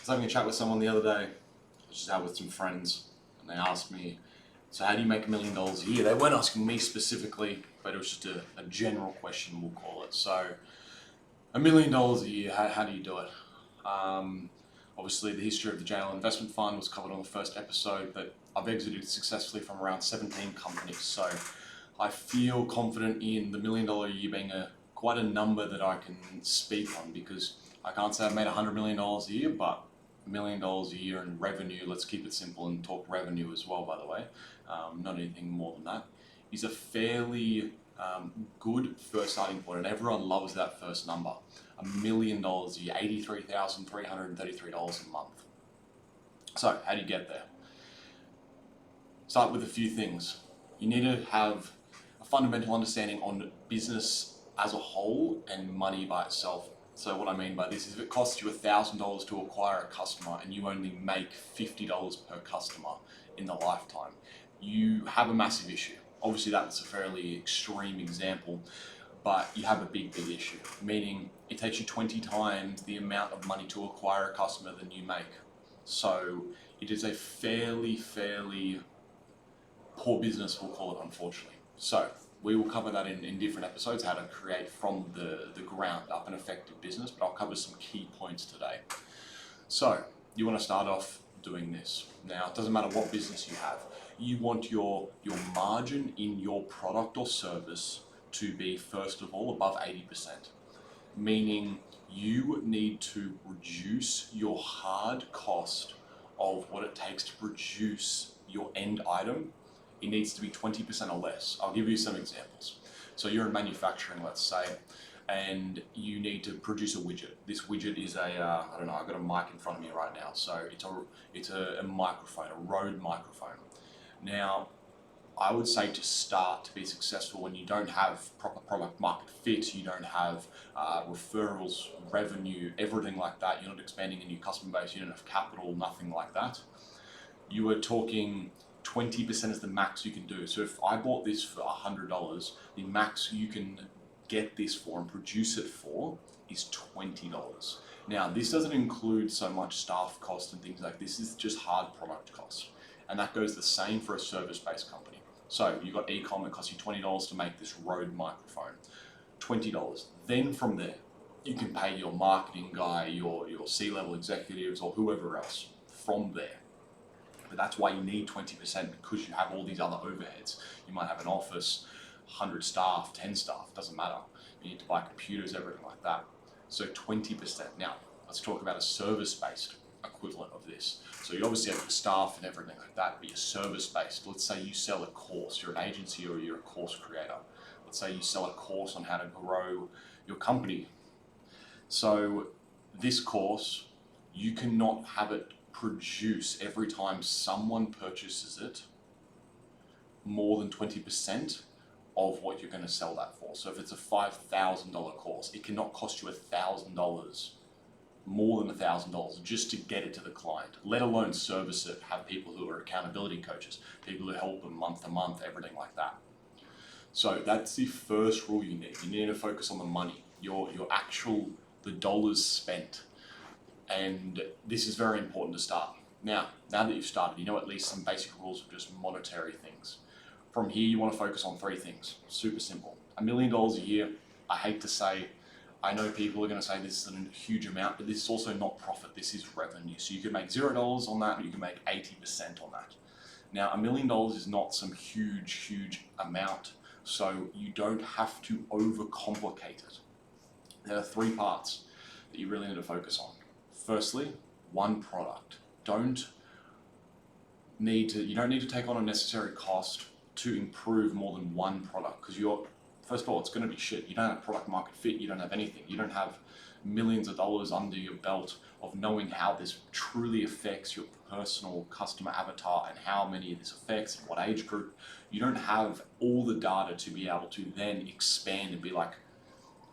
was having a chat with someone the other day. I was just out with some friends, and they asked me, so how do you make $1 million a year? They weren't asking me specifically, but it was just a general question, we'll call it. So $1 million a year, how do you do it? Obviously, the history of the JL Investment Fund was covered on the first episode, but I've exited successfully from around 17 companies. So I feel confident in the $1 million a year being quite a number that I can speak on, because I can't say I've made $100 million a year, but $1 million a year in revenue, let's keep it simple and talk revenue as well, by the way, not anything more than that, is a fairly good first starting point, and everyone loves that first number. $1 million a year, $83,333 a month. So how do you get there? Start with a few things. You need to have a fundamental understanding on business as a whole and money by itself. So what I mean by this is, if it costs you $1,000 to acquire a customer and you only make $50 per customer in the lifetime, you have a massive issue. Obviously that's a fairly extreme example, but you have a big issue, meaning it takes you 20 times the amount of money to acquire a customer than you make. So it is a fairly poor business, we'll call it, unfortunately. So we will cover that in different episodes, how to create from the ground up an effective business, but I'll cover some key points today. So you want to start off doing this. Now, it doesn't matter what business you have. You want your margin in your product or service to be, first of all, above 80%, meaning you need to reduce your hard cost of what it takes to produce your end item. It needs to be 20% or less. I'll give you some examples. So you're in manufacturing, let's say, and you need to produce a widget. This widget is I don't know, I've got a mic in front of me right now. So it's a microphone, a Rode microphone. Now, I would say to start to be successful, when you don't have proper product market fit, you don't have referrals, revenue, everything like that, you're not expanding a new customer base, you don't have capital, nothing like that. You are talking 20% is the max you can do. So if I bought this for $100, the max you can get this for and produce it for is $20. Now, this doesn't include so much staff cost and things like this. This is just hard product cost. And that goes the same for a service-based company. So you've got e-com, it costs you $20 to make this Rode microphone, $20. Then from there, you can pay your marketing guy, your C-level executives, or whoever else from there. But that's why you need 20%, because you have all these other overheads. You might have an office, 100 staff, 10 staff, doesn't matter. You need to buy computers, everything like that. So 20%. Now, let's talk about a service-based equivalent of this. So you obviously have the staff and everything like that, but you're service-based. Let's say you sell a course, you're an agency or you're a course creator. Let's say you sell a course on how to grow your company. So this course, you cannot have it produce every time someone purchases it more than 20% of what you're going to sell that for. So if it's a $5,000 course, it cannot cost you $1,000, more than $1,000, just to get it to the client, let alone service it, have people who are accountability coaches, people who help them month to month, everything like that. So that's the first rule you need. You need to focus on the money, the dollars spent. And this is very important to start. Now that you've started, you know at least some basic rules of just monetary things. From here, you want to focus on 3 things. Super simple. $1 million a year, I hate to say, I know people are going to say this is a huge amount, but this is also not profit, this is revenue. So you can make $0 on that, and you can make 80% on that. Now, $1 million is not some huge amount, so you don't have to overcomplicate it. There are 3 parts that you really need to focus on. Firstly, one product. You don't need to take on a necessary cost to improve more than one product, because first of all, it's going to be shit. You don't have product market fit, you don't have anything. You don't have millions of dollars under your belt of knowing how this truly affects your personal customer avatar and how many of this affects and what age group. You don't have all the data to be able to then expand and be like,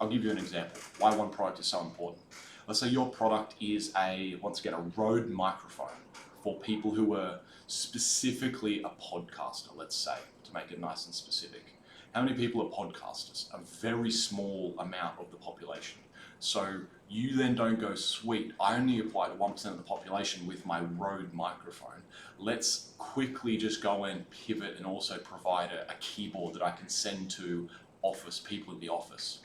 I'll give you an example, why one product is so important. Let's say your product is once again, a Rode microphone for people who are specifically a podcaster, let's say, to make it nice and specific. How many people are podcasters? A very small amount of the population. So You then don't go, sweet, I only apply to 1% of the population with my Rode microphone. Let's quickly just go and pivot and also provide a keyboard that I can send to people in the office.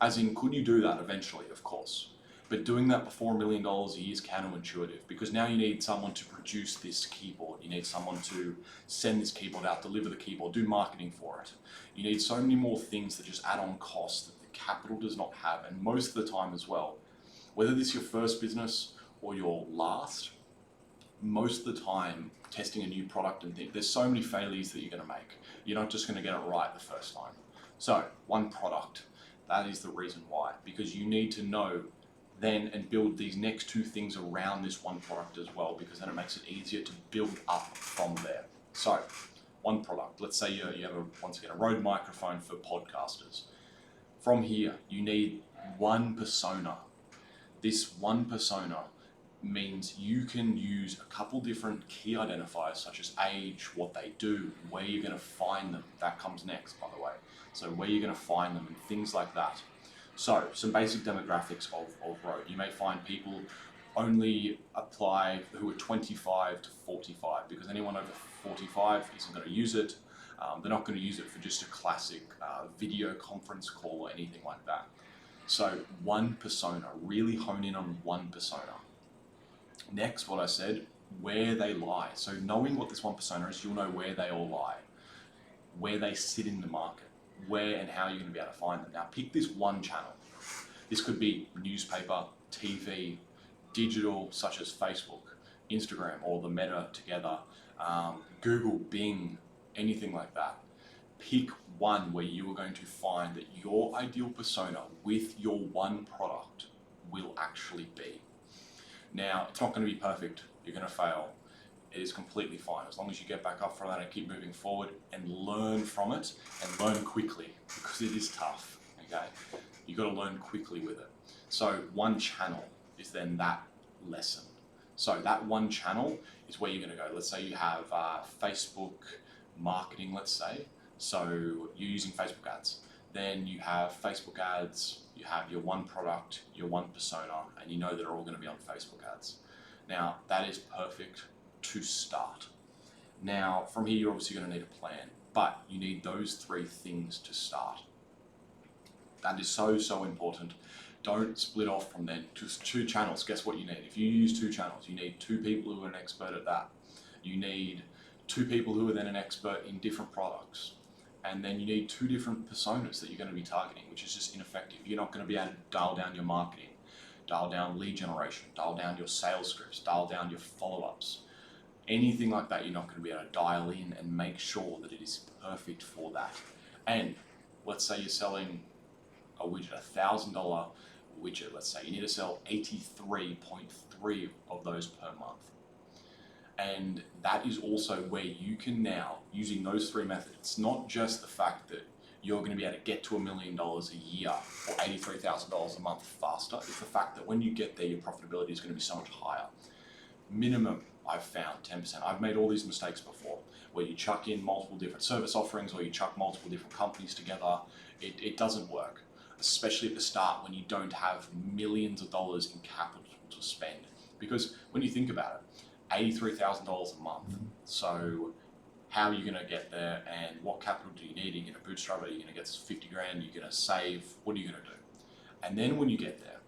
As in, could you do that eventually? Of course. But doing that before $1 million a year is counterintuitive, because now you need someone to produce this keyboard. You need someone to send this keyboard out, deliver the keyboard, do marketing for it. You need so many more things that just add on costs that the capital does not have. And most of the time as well, whether this is your first business or your last, most of the time testing a new product and there's so many failures that you're going to make. You're not just going to get it right the first time. So one product, that is the reason why, because you need to know then and build these next two things around this one product as well, because then it makes it easier to build up from there. So one product, let's say you have once again a Rode microphone for podcasters. From here, you need one persona. This one persona means you can use a couple different key identifiers such as age, what they do, where you're going to find them. That comes next, by the way. So where you're going to find them and things like that. So some basic demographics of Rode. You may find people only apply who are 25 to 45, because anyone over 45 isn't going to use it. They're not going to use it for just a classic video conference call or anything like that. So one persona, really hone in on one persona. Next, what I said, where they lie. So knowing what this one persona is, you'll know where they all lie, where they sit in the market, where and how you're going to be able to find them. Now pick this one channel. This could be newspaper, TV, digital, such as Facebook, Instagram, or the Meta together, Google, Bing, anything like that. Pick one where you are going to find that your ideal persona with your one product will actually be. Now, it's not going to be perfect. You're going to fail. It is completely fine as long as you get back up from that and keep moving forward and learn from it and learn quickly, because it is tough. Okay, you got to learn quickly with it. So one channel is then that lesson. So that one channel is where you're going to go. Let's say you have Facebook marketing. Let's say so you're using Facebook ads. Then you have Facebook ads. You have your one product, your one persona, and you know that they're all going to be on Facebook ads. Now that is perfect to start. Now from here, you're obviously going to need a plan, but you need those three things to start. That is so important. Don't split off from then. Just two channels. Guess what you need? If you use two channels, you need two people who are an expert at that. You need two people who are then an expert in different products. And then you need two different personas that you're going to be targeting, which is just ineffective. You're not going to be able to dial down your marketing, dial down lead generation, dial down your sales scripts, dial down your follow-ups. Anything like that, you're not going to be able to dial in and make sure that it is perfect for that. And let's say you're selling a widget, $1,000 widget, let's say. You need to sell 83.3 of those per month. And that is also where you can now, using those three methods, it's not just the fact that you're going to be able to get to $1 million a year or $83,000 a month faster. It's the fact that when you get there, your profitability is going to be so much higher. Minimum, I've found 10%. I've made all these mistakes before, where you chuck in multiple different service offerings or you chuck multiple different companies together. It doesn't work, especially at the start when you don't have millions of dollars in capital to spend. Because when you think about it, $83,000 a month. So how are you going to get there, and what capital do you need? Are you going to bootstrap it? Are you going to get 50 grand? Are you going to save? What are you going to do? And then when you get there,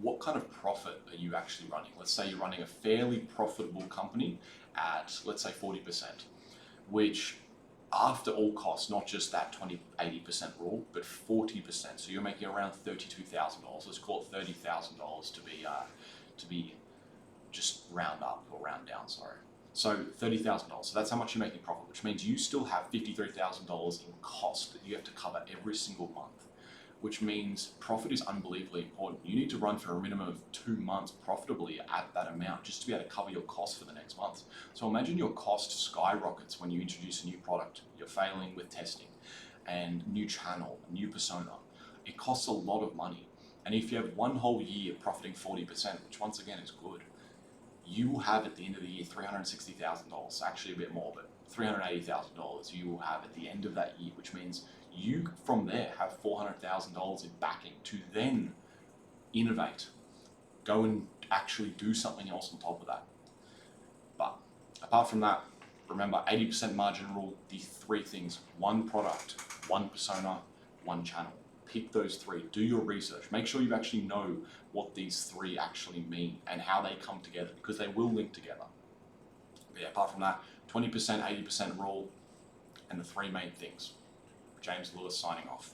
what kind of profit are you actually running? Let's say you're running a fairly profitable company at, let's say 40%, which after all costs, not just that 80% rule, but 40%. So you're making around $32,000. Let's call it $30,000 to be just round up or round down, sorry. So $30,000. So that's how much you're making profit, which means you still have $53,000 in cost that you have to cover every single month, which means profit is unbelievably important. You need to run for a minimum of 2 months profitably at that amount just to be able to cover your costs for the next month. So imagine your cost skyrockets when you introduce a new product, you're failing with testing, and new channel, new persona. It costs a lot of money. And if you have one whole year profiting 40%, which once again is good, you will have at the end of the year $360,000, actually a bit more, but $380,000 you will have at the end of that year, which means you from there have $400,000 in backing to then innovate, go and actually do something else on top of that. But apart from that, remember 80% margin rule, the three things: one product, one persona, one channel. Pick those three, do your research, make sure you actually know what these three actually mean and how they come together, because they will link together. But yeah, apart from that, 20%, 80% rule, and the three main things. James Lewis signing off.